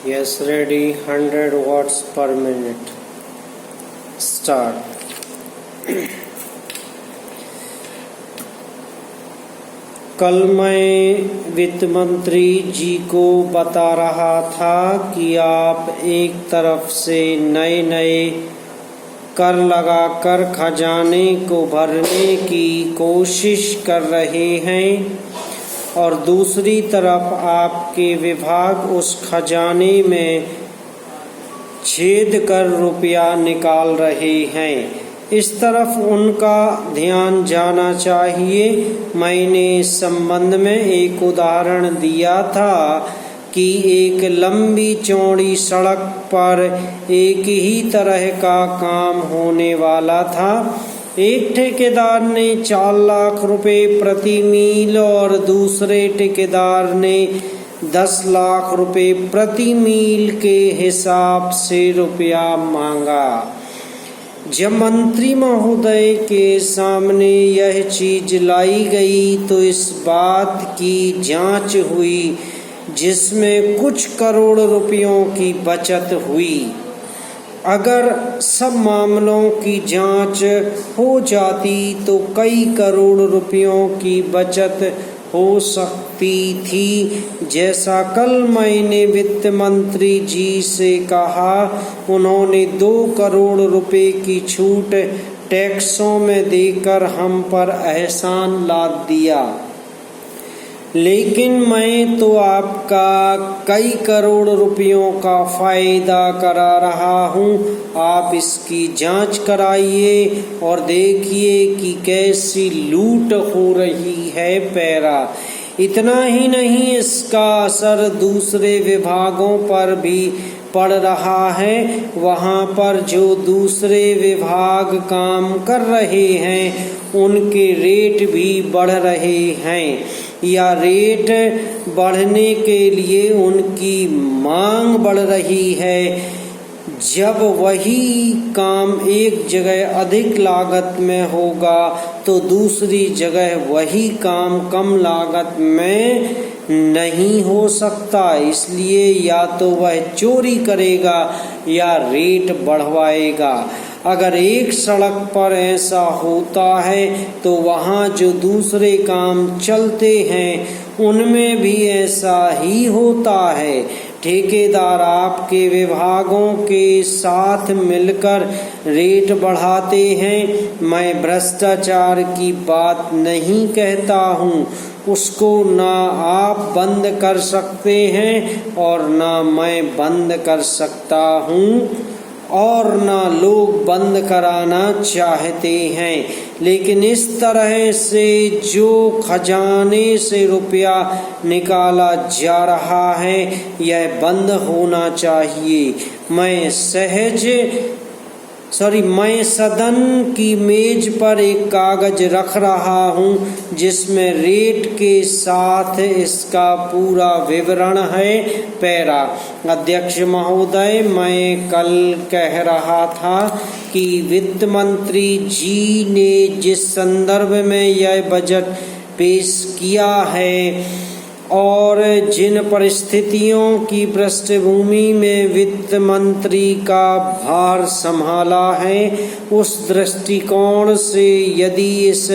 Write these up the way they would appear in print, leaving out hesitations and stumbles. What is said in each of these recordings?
Yes, ready. 100 watts per minute. Start. कल मैं वित्त मंत्री जी को बता रहा था कि आप एक तरफ से नए नए कर लगाकर खजाने को भरने की कोशिश कर रहे हैं और दूसरी तरफ आपके विभाग उस खजाने में छेद कर रुपया निकाल रहे हैं। इस तरफ उनका ध्यान जाना चाहिए। मैंने इस संबंध में एक उदाहरण दिया था कि एक लंबी चौड़ी सड़क पर एक ही तरह का काम होने वाला था। एक ठेकेदार ने 4 लाख रुपए प्रति मील और दूसरे ठेकेदार ने 10 लाख रुपए प्रति मील के हिसाब से रुपया मांगा। जब मंत्री महोदय के सामने यह चीज लाई गई तो इस बात की जांच हुई जिसमें कुछ करोड़ रुपयों की बचत हुई। अगर सब मामलों की जांच हो जाती तो कई करोड़ रुपयों की बचत हो सकती थी। जैसा कल मैंने वित्त मंत्री जी से कहा, उन्होंने 2 करोड़ रुपए की छूट टैक्सों में देकर हम पर एहसान लाद दिया। लेकिन मैं तो आपका कई करोड़ रुपयों का फायदा करा रहा हूँ। आप इसकी जांच कराइए और देखिए कि कैसी लूट हो रही है। पैरा इतना ही नहीं, इसका असर दूसरे विभागों पर भी पड़ रहा है। वहाँ पर जो दूसरे विभाग काम कर रहे हैं उनके रेट भी बढ़ रहे हैं या रेट बढ़ने के लिए उनकी मांग बढ़ रही है। जब वही काम एक जगह अधिक लागत में होगा तो दूसरी जगह वही काम कम लागत में नहीं हो सकता। इसलिए या तो वह चोरी करेगा या रेट बढ़वाएगा। अगर एक सड़क पर ऐसा होता है तो वहाँ जो दूसरे काम चलते हैं उनमें भी ऐसा ही होता है। ठेकेदार आपके विभागों के साथ मिलकर रेट बढ़ाते हैं। मैं भ्रष्टाचार की बात नहीं कहता हूँ, उसको ना आप बंद कर सकते हैं और ना मैं बंद कर सकता हूँ और ना लोग बंद कराना चाहते हैं। लेकिन इस तरह से जो खजाने से रुपया निकाला जा रहा है यह बंद होना चाहिए। मैं सदन की मेज पर एक कागज रख रहा हूँ जिसमें रेट के साथ इसका पूरा विवरण है। पैरा अध्यक्ष महोदय, मैं कल कह रहा था कि वित्त मंत्री जी ने जिस संदर्भ में यह बजट पेश किया है और जिन परिस्थितियों की पृष्ठभूमि में वित्त मंत्री का भार संभाला है, उस दृष्टिकोण से यदि इस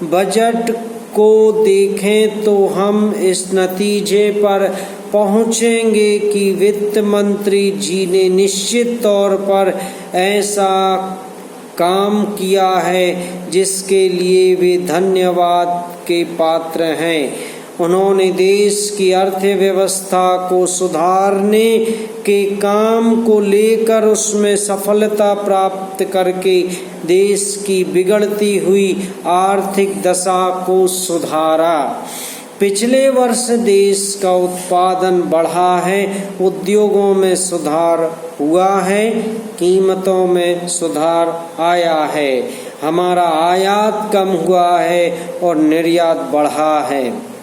बजट को देखें तो हम इस नतीजे पर पहुंचेंगे कि वित्त मंत्री जी ने निश्चित तौर पर ऐसा काम किया है जिसके लिए वे धन्यवाद के पात्र हैं। उन्होंने देश की अर्थव्यवस्था को सुधारने के काम को लेकर उसमें सफलता प्राप्त करके देश की बिगड़ती हुई आर्थिक दशा को सुधारा। पिछले वर्ष देश का उत्पादन बढ़ा है, उद्योगों में सुधार हुआ है, कीमतों में सुधार आया है, हमारा आयात कम हुआ है और निर्यात बढ़ा है।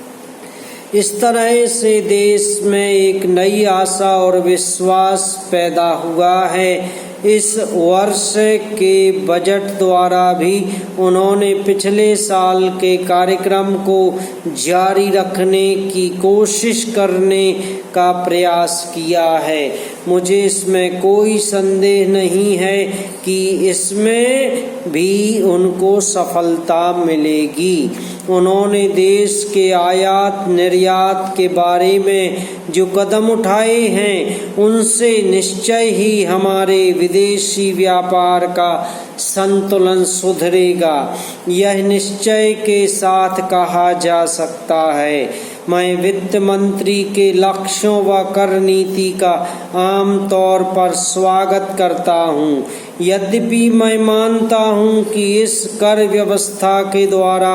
इस तरह से देश में एक नई आशा और विश्वास पैदा हुआ है। इस वर्ष के बजट द्वारा भी उन्होंने पिछले साल के कार्यक्रम को जारी रखने की कोशिश करने का प्रयास किया है। मुझे इसमें कोई संदेह नहीं है कि इसमें भी उनको सफलता मिलेगी। उन्होंने देश के आयात निर्यात के बारे में जो कदम उठाए हैं उनसे निश्चय ही हमारे विदेशी व्यापार का संतुलन सुधरेगा, यह निश्चय के साथ कहा जा सकता है। मैं वित्त मंत्री के लक्ष्यों व कर नीति का आम तौर पर स्वागत करता हूँ। यद्यपि मैं मानता हूँ कि इस कर व्यवस्था के द्वारा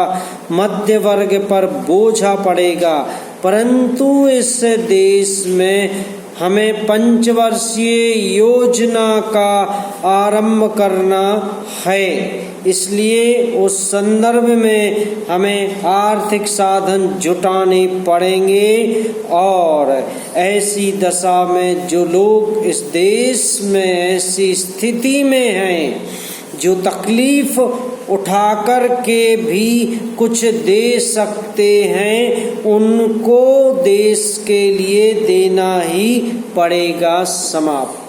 मध्य वर्ग पर बोझा पड़ेगा, परंतु इस देश में हमें पंचवर्षीय योजना का आरंभ करना है। इसलिए उस संदर्भ में हमें आर्थिक साधन जुटाने पड़ेंगे और ऐसी दशा में जो लोग इस देश में ऐसी स्थिति में हैं, जो तकलीफ उठाकर के भी कुछ दे सकते हैं, उनको देश के लिए देना ही पड़ेगा। समाप्त।